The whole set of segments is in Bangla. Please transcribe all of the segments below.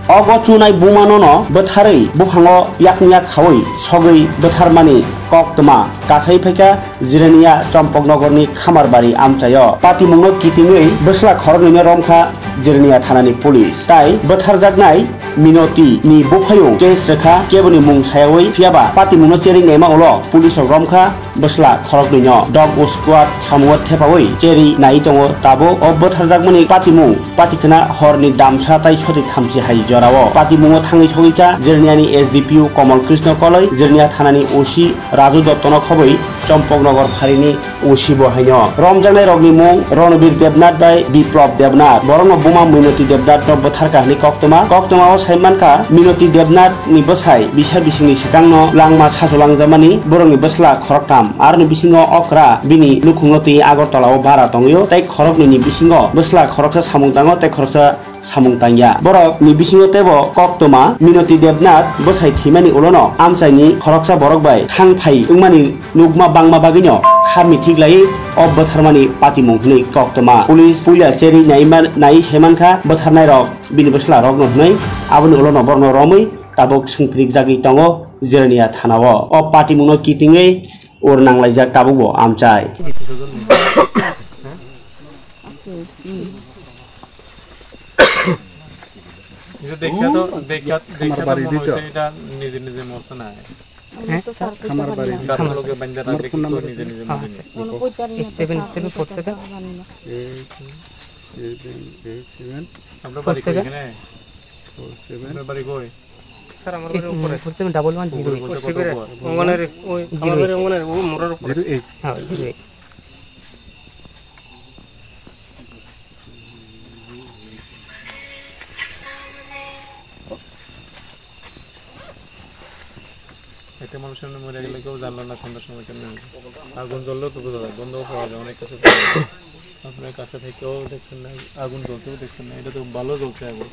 Ogo chunai bumano no bethari buphango yaknya khawai sogoi betharmani koktoma kasai pheka jirania Champaknogorni Khamarbari amchayo patimungno kitingei besla khorni romkha jirania thanani police tai betharjaknai minoti ni buphayo case rekha keboni mung sayawai phiaba patimungno cheri nema ulo police romkha besla khorokni no dog squad samuat thepawai cheri nai tongo tabo obotharjakmani patimung patikhna horni damsa tai soti thamsi hai jorao patimungo thangi sogika jirniani SDPU Komal Krishna Kolai jirnia thanani OC Raju Dottono khoboi Champaknogor pharini OC bohaino romjanai rogni mung Ronbir Debnath bai Biplop Debnath borongno buma Minoti Debnath no bothar kahni koktoma o saimanka Minoti Debnath ni bosai bisha bisingni sikangno langma sajolangjamani borongni bosla khoroktam arni bisingo okra bini lukhungoti Agartala o bara tongyo tai khorokni ni bisingo bosla khoroksa samungtango tai khoroksa samungtangya borok ni bisingo tebo koktoma Minoti Debnath bosai thimani ulono amchaini khoroksa borok bai thangphai ungmani nugma bangma bagino khami thiglai ob botharmani patimung hni koktoma police puila cheri nai semanka botharnai rok bini bosla rok no hnai aboni ulono borno romui tabok sungprik jagi tongo jirania thanao o patimungno kitingei or nanglaijak tabubo amchai देखा तो এটা নিজে নিজে মরছে না খামার বাড়ি গাছ লোকে বন্ধরা দেখি তো নিজে নিজে মরছে 7747 আমরা বাড়ি এখানে 47 বাড়ি কই স্যার আমার বাড়ি উপরে 4711 অঙ্গনের ওই খামারের অঙ্গনের ও মোড়ের উপরে 08 হ্যাঁ 08 এটা মানুষের মরে গেলে কেউ জানলো না সন্ধ্যার সময় কেমন আগুন জ্বললেও তো বোঝা যায় গন্ধও পাওয়া যায় অনেক কাছে আপনার কাছে থেকেও দেখছেন না আগুন জ্বলতেও দেখছেন না এটা তো ভালো জ্বলছে আগুন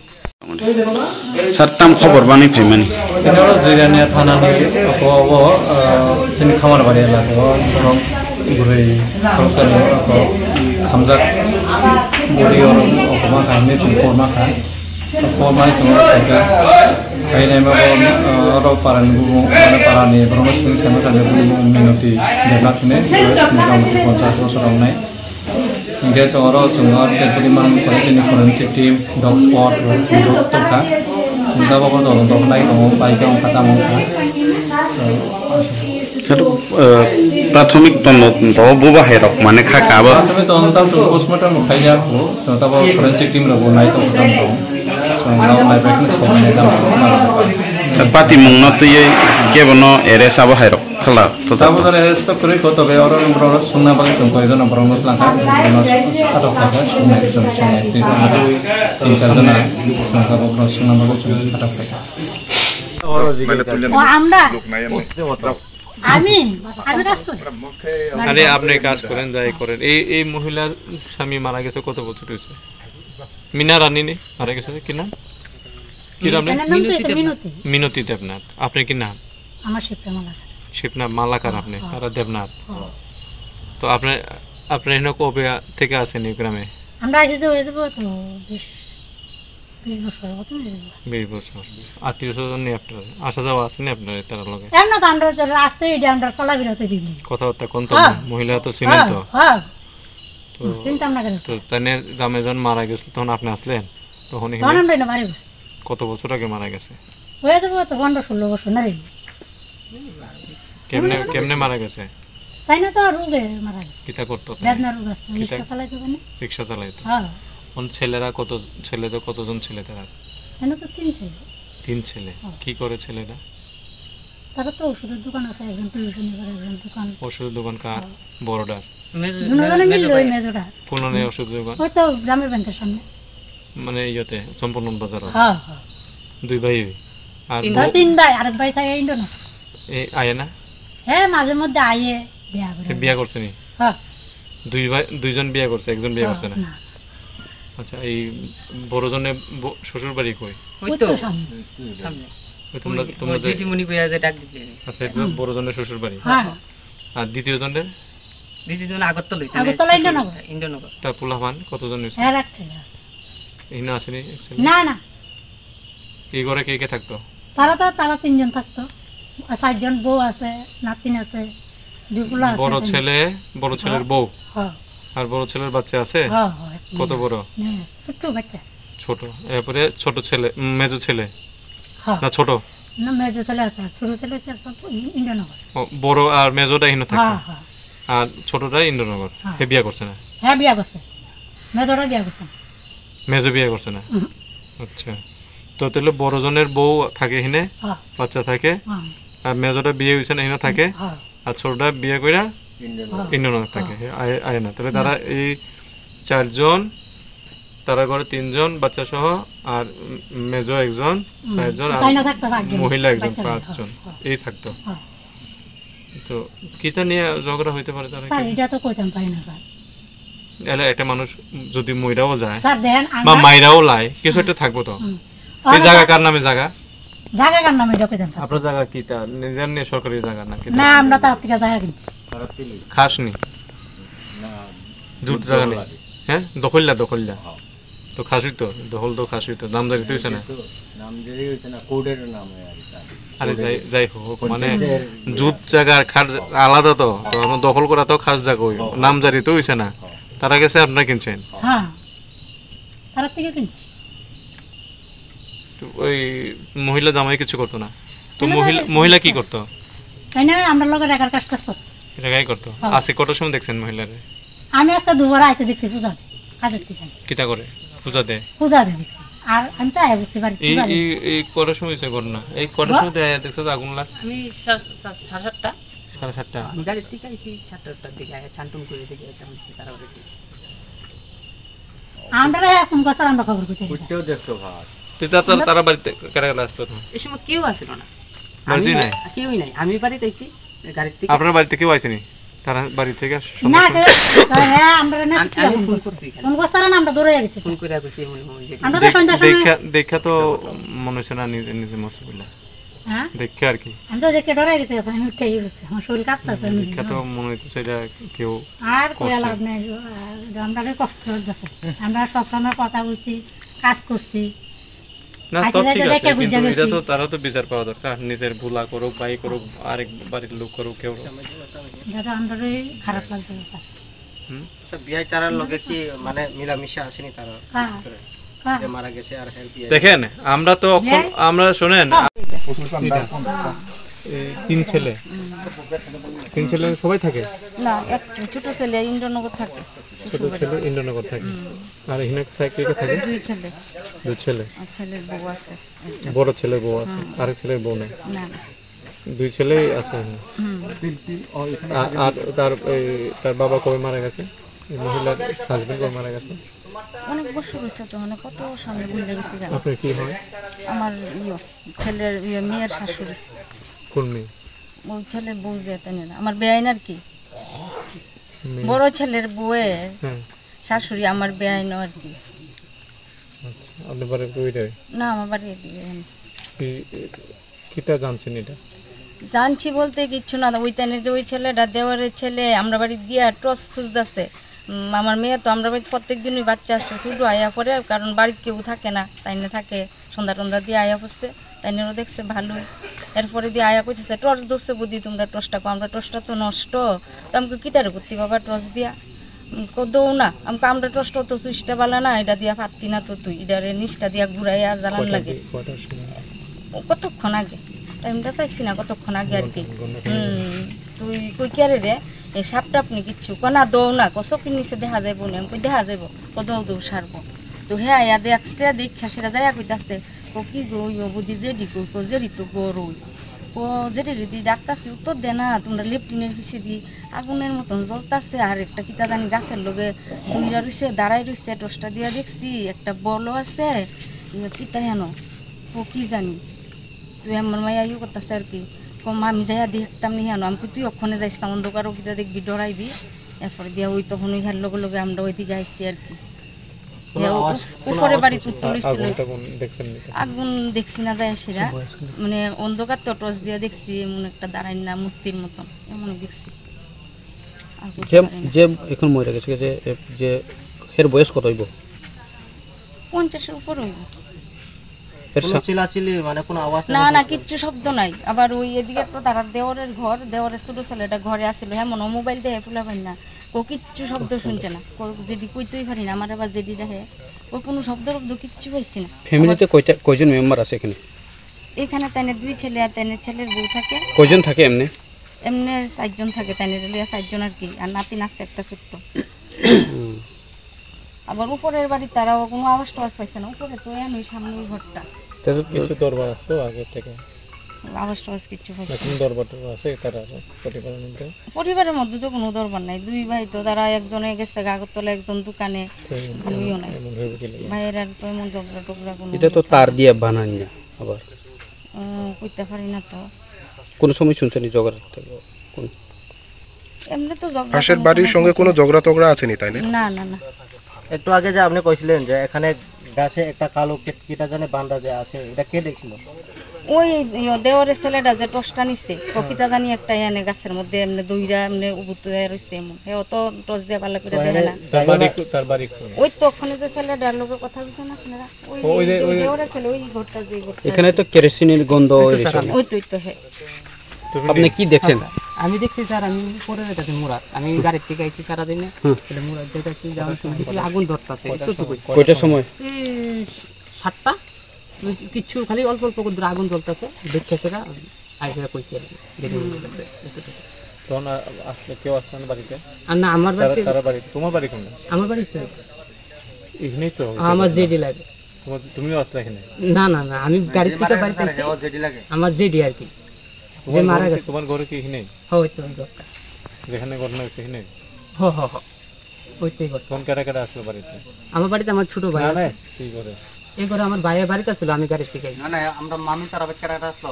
সাতটাম খবর বানি ফেমানি এটা জিরানিয়া থানানি অবো जोंनि खामारबारि एलाकायाव दरं गुरै खरसानि खामजाक बरियर अखमा खायनि फरमाखा फरमाय जों थायगा गायनायमाबो रावपारानि गुबुं पारानि ब्रह्मसिं सेमाखानि गुबुं मिनति देबनाथनि मथा-मथि 50 बोसोर आवनाय इंगे सरो जोङो टेलिमान फरेन्सिक फरेन्सिक टीम डग स्पॉट जों तोखा मुदाबाबो दं नाय दं बाइकआव खातामखा प्राथमिक तन्त बाहेराव माने खाकाबो प्राथमिक तन्त पोस्टमर्टम खायजाखौ तब फरेन्सिक टीम रबो नाय तो दं नाव नायबायखौ सोमनाय दाम पार्टी मुंनो तयै केबनो एरेस आबो हायरो खला तो तब एरेस तो करे को तबे और ब्रनो सुना बाग जों कयजन ब्रनो लांखा ब्रनो आटक थाखा सुनाय जों सुनाय तीन चार जना संखा ब्रनो सुना बाग जों आटक थाखा আরে আপনি কাজ করেন যাই করেন এই মহিলার স্বামী মারা গেছে কত বছর হয়েছে মিনা রানী নে মারা গেছে কি নাম মিনতি দেবনাথ আপনার কি নাম আমার শিবনা মালাকার আপনি আর দেবনাথ তো আপনার এখানে কবে থেকে আসেন এই গ্রামে আমরা আসি তো হয়ে যাবো তো 20 বছর আত্মীয় স্বজন নেই আপনার আসা যাওয়া আছে না আপনার তার লগে এমন তো আমরা রাস্তায় এটা আমরা চলাফেরাতে দিই কথাবার্তা কোন তো মহিলা তো চিনেন তো হ্যাঁ তো চিন্তা না করেন তো তানে গ্রামে যখন মারা গেছিল তখন আপনি আসলেন তখন আমরা না মারা গেছে কত বছর আগে মারা গেছে হয়ে যাবো তো 15-16 বছর না রে কেমনে মারা গেছে তাই না তো রোগে মারা গেছে কিটা করতে বেদনা রোগ আছে রিকশা চালাইতো কেন রিকশা চালাইতো হ্যাঁ কোন ছেলেরা ছেলেদের কতজন ছেলে তারা এনে তো তিন ছেলে কি করে ছেলেরা তারা তো ওষুধের দোকান আছে একজন টিউশন করে একজন দোকান ওষুধের দোকান কার বড়ডা দুজনে মিলে ওই মেজোটা পুননে ওষুধের দোকান ওই তো গ্রামের ব্যাংকের সামনে মানে ইয়তে সম্পূর্ণ বাজার হ্যাঁ দুই ভাই আর তিন ভাই আরেক ভাই থাকে ইন্ডো না এই আয় না হ্যাঁ মাঝে মধ্যে আইয়ে বিয়া করছে নি হ্যাঁ দুইজন বিয়া করছে একজন বিয়া করছে না আচ্ছা এই বড়জনে শ্বশুর বাড়ি কই ওই তো সামনে তোমরা জিজিমুনি কইয়া যে ডাক দিছে আচ্ছা এটা বড়জনের শ্বশুর বাড়ি হ্যাঁ আর দ্বিতীয়জনের আগরতলা ইন্দ্রনগর তার পোলাপান কতজন হইছে হ্যাঁ রাখছে এইনা আসেনি না না এই ঘরে কে কে থাকতো? তারা 3 জন থাকতো, আর 4 জন বউ আছে, নাতিন আছে, 2 পোলা আছে। বড় ছেলের বউ হ্যাঁ আর বড় ছেলের বাচ্চা আছে? হ্যাঁ। কত বড়? ছোট বাচ্চা। ছোট। এরপরে ছোট ছেলে, মেজো ছেলে হ্যাঁ না ছোট? না মেজো ছেলে আছে, ছোট ছেলে আছে ইন্দ্রনগর। বড় আর মেজোটা এখানে থাকে, হ্যাঁ। আর ছোটটা ইন্দ্রনগর। হে বিয়া করছে না? হ্যাঁ বিয়া করছে, মেজোটা বিয়া করছে। মেজো বিয়া করছে না? আচ্ছা, তো তাহলে বড় জনের বউ থাকে এখানে, হ্যাঁ বাচ্চা থাকে, আর মেজোটা বিয়ে হয়েছে না এখানে থাকে, হ্যাঁ আর ছোটটা বিয়ে কইরা ইন্দ্রনগর থাকে, আয় না। তাহলে তারা এই 4 জন, তারা ঘরে 3 জন বাচ্চা সহ, আর মেজো 1 জন, 4 জন, আর মহিলা 1 জন, 5 জন এই থাকতো। তো কিটা নিয়ে ঝগড়া হইতে পারে তারা? স্যার এটা তো কইতাম পারি না স্যার। এলে একটা মানুষ যদি মইরাও যায় স্যার দেখেন বা মাইরাও লাই, কিছু একটা থাকবো তো। এই জায়গা কার নামে? জায়গা কার নামে এটা কইতাম। আপনার জায়গা কিটা নিজের নিয়ে সরকারি জায়গা না? না আমরা তার থেকে জায়গা কিনছি। খাস নি জুট জায়গা নেই? হ্যাঁ দখললা তো খাসই তো, দখল তো খাসই তো, নামজারি তো হইছে না? আরে যাই হোক, মানে জুট জায়গার খাস আলাদা তো, আমার দখল করা তো খাস জায়গা, ওই নামজারি তো হইছে না, তারা গেছে আপনারা কিনছেন? হ্যাঁ তার থেকে কিনছি। ওই মহিলা জামাই কিছু করতো না তো? মহিলা কি করতো? তাই না আমরা লোকের একার কাজ করতো, এটাই করতো। আজকে কটার সময় দেখছেন মহিলারে? আমি আজকে 2 বার আইতে দেখছি পূজা কাজের থেকে। কিটা করে? পূজা দেয় দেখছি, আর আমি তো আয় বুঝতে পারি। এই কটার সময় হয়েছে ঘটনা? এই কটার সময় দেখছো আগুন লাগছে? আমি 7:30 7:30 আমি গাড়ি থেকে আইছি, 7টার দিকে ছানটুন করে দেখি তারা আমরা এখন কথা আমরা খবর করতে তারা বাড়িতে কেটে আসতো? এই সময় কেউ আসছিল না, বাড়িতে নাই? কেউই নাই। আমি বাড়িতে আইছি গাড়ির থেকে। আপনার বাড়িতে কেউ আসেনি? তারা বাড়ি থেকে না হ্যাঁ আমরা না ফোন করছি, ফোন করছ না, আমরা দৌড়ে গেছি। ফোন করে কইছি আমরা তো সন্ধ্যার সময় দেখা তো মনে হচ্ছে না নিজে মরছে বলে। হ্যাঁ দেখে আর কি, আমরা দেখে ডরে গেছি, আমি উঠে গেছি, আমার শরীর কাঁপতেছে। দেখা তো মনে হচ্ছে এটা কেউ আর কইয়া লাভ নাই, আমরা কষ্ট হচ্ছে। আমরা সবসময় কথা বলছি, কাজ করছি। না তো ঠিক আছে, কিন্তু এটা তো তারা তো বিচার পাওয়া দরকার। নিজের ভুলা করুক, ভাই করুক, আরেক বাড়ির লোক করুক, কেউ দাদা আমাদের খারাপ লাগছে স্যার। স্যার বিয়াই তারার লগে কি মানে মিলামিশা আসেনি তারা? যে মারা গেছে আর হেল্প দেখেন আমরা তো আমরা শুনেন 3 ছেলে সবাই থাকে না, এক ছোট ছেলে ইন্দ্রনগর থাকে। ছোট ছেলে ইন্দ্রনগর থাকে, আর এখানে কে থাকে? 2 ছেলে। 2 ছেলে। আর ছেলের বউ আছে, বড় ছেলের বউ আছে, আরেক ছেলের বউ নেই? না 2 ছেলেই আছে। আর তার বাবা কবে মারা গেছে? মহিলার হাজবেন্ড কবে মারা গেছে? অনেক বছর হয়েছে তো, মানে কত সামনে ভুলে গেছি। আপনার কি হয়? আমার ছেলের মেয়ের শাশুড়ি। কোন মেয়ে? ওই ছেলের বউ যেতে না, আমার বেআইন আর কি, বড় ছেলের বউয়ের শাশুড়ি আমার বেআইন আর কি। আপনার বাড়ি ওইটাই? না আমার বাড়ি কিটা জানছেন? এটা জানছি বলতে কিচ্ছু না, ওই তানের যে ওই ছেলেটা দেওয়ারের ছেলে আমরা বাড়ি দিয়া টস খুঁজতেছে। আমার মেয়ে তো আমরা বাড়িতে প্রত্যেক দিনই বাচ্চা আসছে, শুধু আয়া পরে, কারণ বাড়িতে কেউ থাকে না, তাইনে থাকে সন্ধ্যা টন্ধা দিয়ে আয়া পড়ছে, তাইনেরও দেখছে ভালোই। এরপরে দিয়ে আয়া করতেছে টর্চ ধরছে, বুদ্ধি তোমরা টর্চটা কো, আমরা টর্চটা তো নষ্ট, তো আমাকে কিতারে করতে বাবা টর্চ দিয়া দৌ না, আমাকে আমরা টর্চটা তো সুইচটা বালা না, এটা দিয়া পারতি না তো, তুই এটারে নিচটা দিয়া ঘুরাইয়া জ্বালান লাগে। কতক্ষণ আগে টাইমটা চাইছি না, কতক্ষণ আগে আর কি। তুই কই কেরে রে এই সাপটা আপনি কিচ্ছু না দৌ না, চোখের নিচে দেখা যাবো না, আমি দেখা যাবো দৌ দৌ সারবো। তো হ্যাঁ ইয়া দেখছে, দেখা সেটা যাইয়া কইতাছে ও কি গো বুদ্ধি জেডি কো জেডি তো গরুই ও জেডি রেদি ডাকতাছে, উত্তর দে না, তোমরা লেফটিনের পিছিয়ে দি আগুনের মতন জ্বলতাছে, আর একটা কিতা জানি গাছের লগে দুইরা রয়েছে, দাঁড়াই রয়েছে, টসটা দিয়া দেখছি একটা বলও আছে, কিতা হেন ও কি জানি। তুই আমার মাইয়া ইয়ে করতেছে আর কি, কম আমি যাইয়া দেখতাম নি হেন, আমি তুই ওখানে যাইতাম অন্ধকার কিতা দেখবি ডরাইবি। এরপরে দিয়া ওই তখন ওই হার লগে লগে আমরা ওইদিকে আইসি আর কি। উপরে বাড়ি তুলছিল আগুন দেখছি না যায় সেরা, মানে অন্ধকার তো টর্চ দিয়ে দেখছি, এমন একটা দাঁড়াই না মূর্তির মতন এমন দেখছি। যে এখন মরে গেছে যে এর বয়স কত হইব? 50-এর উপর হইব। কোনো চিলাচিলি মানে কোনো আওয়াজ না না কিচ্ছু শব্দ নাই। আবার ওই এদিকে তো তার দেওরের ঘর, দেওরের ছোট ছেলেটা ঘরে আসছিল, হ্যাঁ মনে মোবাইল দেখে ফুলা পাই না, ও কিচ্ছু শব্দ শুনছে না, যেটি কইতেই পারি না, আমার আবার যেটি দেখে ও কোনো শব্দ কিচ্ছু পাইছি না। ফ্যামিলিতে কয়জন মেম্বার আছে এখানে? এখানে তাইনের 2 ছেলে আর তাইনের ছেলের বউ থাকে। কয়জন থাকে এমনি? এমনি 4 জন থাকে, তাইনের 4 জন আর কি, আর নাতিন আছে একটা ছোট্ট। আবার উপরের বাড়ি তারাও কোনো আওয়াজ টাওয়াজ পাইছে না, উপরে তো এন ওই সামনে ওই ঘরটা কিছু দরবার আসতো আগে থেকে, আওয়াজ টাওয়াজ কিচ্ছু পাইছে এখন দরবার আছে তারা পরিবারের মধ্যে? পরিবারের মধ্যে তো কোনো দরবার নাই, 2 ভাই তো, তারা একজনে গেছে আগরতলা, একজন দোকানে, আমিও নাই। ভাইয়ের আর তো এমন ঝগড়া টগড়া কোনো, এটা তো তার দিয়ে বানানি না, আবার কইতে পারি না তো। কোন সময় শুনছেন ঝগড়া? এমনি তো ঝগড়া, পাশের বাড়ির সঙ্গে কোনো ঝগড়া টগড়া আছেনি তাই না? না না না। একটু আগে যে আপনি কইছিলেন যে এখানে গাছে একটা কালো কিটা জানে বান্দা যে আছে, এটা কে দেখছিল? ওই দেওয়ারের ছেলেটা যে টসটা নিচ্ছে, প্রকৃতা জানি একটা এনে গাছের মধ্যে এমনি দইরা এমনি উবুত রয়েছে, এমন হে অত টস দিয়ে ভালো করে দেখে না। তার বাড়ি ওই তো ওখানে যে ছেলেটার লোকের কথা বলছে না আপনারা, ওই দেওয়ারের ছেলে, ওই ঘরটা যে ঘরটা, এখানে তো কেরোসিনের গন্ধ, ওই তো হ্যাঁ। আপনি কি দেখছেন? আমি দেখছি স্যার, আমি পরে যেতেছি মুরাদ, আমি গাড়ির থেকে আইছি সারাদিনে, মুরাদ যেতেছি, যাওয়ার সময় দেখি আগুন ধরতেছে। কয়টার সময়? 7টা, কিচ্ছু খালি অল্প অল্প করে আগুন জ্বলতেছে, দেখে সেটা আইসা কইছে আর কি, দেখে গেছে। তখন আসলে কেউ আসলো না বাড়িতে? আর না আমার বাড়িতে, তার বাড়ি, তোমার বাড়ি কোন? আমার বাড়িতে এখানেই তো আমার জেডি লাগে। তুমিও আসলে এখানে? না না না, আমি গাড়ির থেকে বাড়িতে আইছি, আমার জেডি আর কি, যে মারা গেছে। তোমার ঘরে কি এখানে? হয় তো ওই ঘরটা যেখানে ঘটনা হয়েছে এখানে? হ হ হ, ওইটাই ঘর। কোন কারা কারা আসলো বাড়িতে? আমার বাড়িতে আমার ছোট ভাই আছে। কি করে? এই ঘরে আমার ভাইয়ের বাড়িতে ছিল, আমি গাড়ির থেকে আইছি। না না, আমরা মামি তার আবার কাটা আসলো।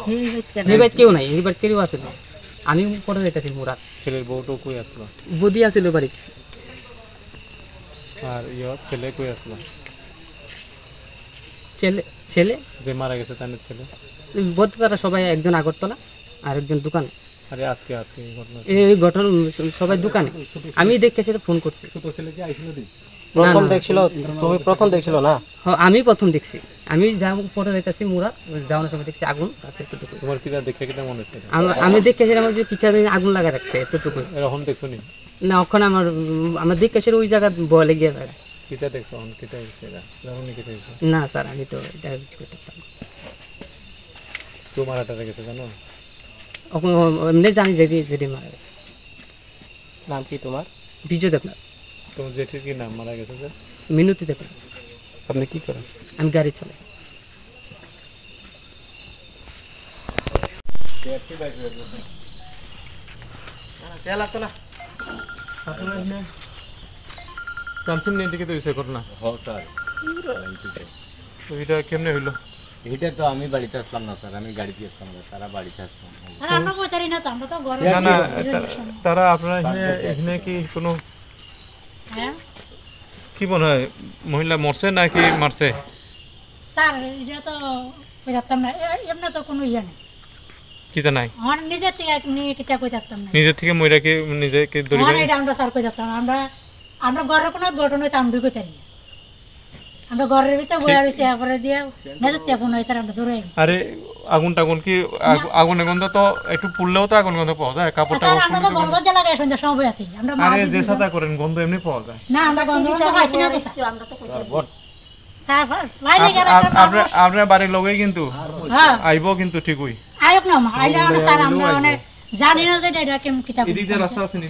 এই বাড়ি কেউ নাই, এই বাড়ি কেউ আছে না, আমি পরে যেতেছি মুরাদ। ছেলের বউটাও কই আসলো? বদি আছিল বাড়িতে। আর ছেলে কই আসলো? ছেলে ছেলে যে মারা গেছে তার ছেলে? বলতে তারা সবাই, একজন আগরতলা আর একজন দোকানে। আরে আজকে এই ঘটনা, এই ঘটনা সবাই দোকানে, আমি দেখে সেটা ফোন করছি। ছোট ছেলে কি আইছিল? প্রথম দেখছিল? তুমি প্রথম দেখছিল না? হ্যাঁ আমি প্রথম দেখছি, আমি যা পরে যেতেছি মুরাদ, যাওয়ার সময় দেখছি আগুন আছে এতটুকু। তোমার কিটা দেখে কিটা মনে হচ্ছে? আমি দেখে সেটা আমার যে পিছনে আগুন লাগা রাখছে এতটুকু। এরকম দেখছো নি? না ওখানে আমার দেখে সেটা ওই জায়গা বলে গিয়ে দাঁড়ায়। কিটা দেখছো? কিটা হচ্ছে এটা? কিটা হচ্ছে? না স্যার, আমি তো এটা কিছু করতে পারতাম না। কেউ মারাটা গেছে জানো? এমনি জানি যেটি মারা গেছে। নাম কি তোমার? বিজয় দেবনাথ। তোমার জেঠির কি নাম মারা গেছে? মিনতি দেবনাথ। আপনি কি করেন? আমি গাড়ি চালাই। জানছেন না এদিকে তো বিষয় ঘটনা? হ্যাঁ স্যার, তো এটা কেমনে হইলো? এটা তো আমি বাড়িতে আসলাম না স্যার, আমি গাড়িতে আসলাম না, তারা বাড়িতে আসলাম। না না, তারা আপনারা এখানে কি কোনো কি মনে হয় মহিলা মরছে নাকি মারছে? স্যার এটা তো কইতাম না, এমনি তো কোনো ইয়া নেই, কিটা নাই? আমার নিজের থেকে নিয়ে কিতা কইতাম না, নিজের থেকে মইরা কি নিজেকে দড়ি আমার এটা আমরা স্যার কইতাম না। আমরা ঘরের কোনো ঘটনা হইতে আমরা কইতাম না, আমরা ঘরের ভিতরে বইয়া রইছি, এরপরে দিয়ে মেজাজ থেকে ফোন হইছে, আমরা দৌড়ে গেছি। আরে আগুন টাগুন কি? আগুনের গন্ধ তো একটু পুড়লেও তো আগুন গন্ধ পাওয়া যায়। কাপড়টা আমরা তো গন্ধ জ্বালাগায় সন্ধ্যার সময় বইয়াছি আমরা। আরে যে সাদা করেন গন্ধ এমনি পাওয়া যায় না, আমরা গন্ধ খাইছি না তো স্যার। আমরা তো কইতাম স্যার ভাই আপনার বাড়ির লোকই কিন্তু আইবো কিন্তু ঠিকই আয়ক না আইলা স্যার, আমরা মানে জানি না যে এটা কেমন কিতা। এদিকে রাস্তা আছে নি?